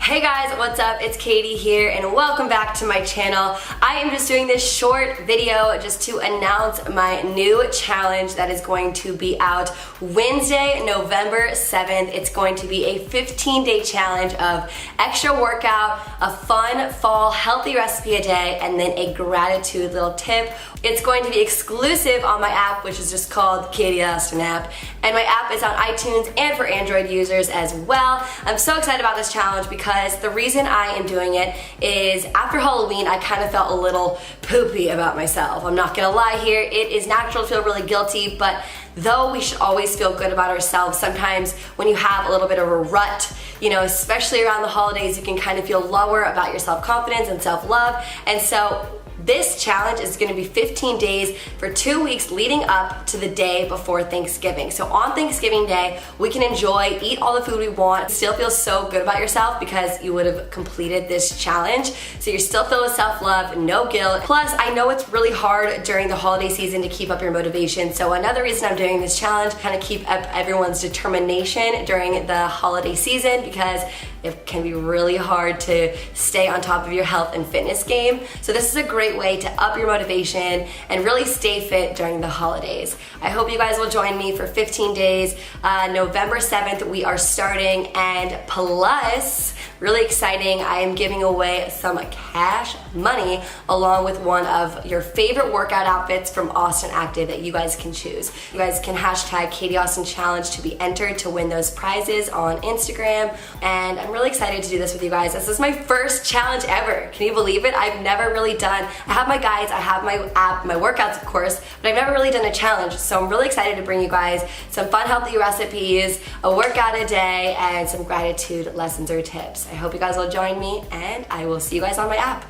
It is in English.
Hey guys, what's up? It's Katie here and welcome back to my channel. I am just doing this short video just to announce my new challenge that is going to be out Wednesday, November 7th. It's going to be a 15-day challenge of extra workout, a fun fall healthy recipe a day, and then a gratitude little tip. It's going to be exclusive on my app, which is just called Katie Austin app, and my app is on iTunes and for Android users as well. I'm so excited about this challenge because the reason I am doing it is after Halloween I kind of felt a little poopy about myself. I'm not gonna lie here, it is natural to feel really guilty, but though we should always feel good about ourselves, sometimes when you have a little bit of a rut, you know, especially around the holidays, you can kind of feel lower about your self-confidence and self-love. And so this challenge is going to be 15 days for 2 weeks leading up to the day before Thanksgiving. So on Thanksgiving Day, we can enjoy, eat all the food we want, still feel so good about yourself because you would have completed this challenge. So you're still filled with self-love, no guilt. Plus, I know it's really hard during the holiday season to keep up your motivation. So another reason I'm doing this challenge, kind of keep up everyone's determination during the holiday season, because it can be really hard to stay on top of your health and fitness game. So this is a great way to up your motivation and really stay fit during the holidays. I hope you guys will join me for 15 days. November 7th we are starting, and plus, really exciting, I am giving away some cash money along with one of your favorite workout outfits from Austin Active that you guys can choose. You guys can hashtag Katie Austin Challenge to be entered to win those prizes on Instagram, and I'm really excited to do this with you guys. This is my first challenge ever. Can you believe it? I've never really done, I have my guides, I have my app, my workouts of course, but I've never really done a challenge. So I'm really excited to bring you guys some fun healthy recipes, a workout a day, and some gratitude lessons or tips. I hope you guys will join me, and I will see you guys on my app.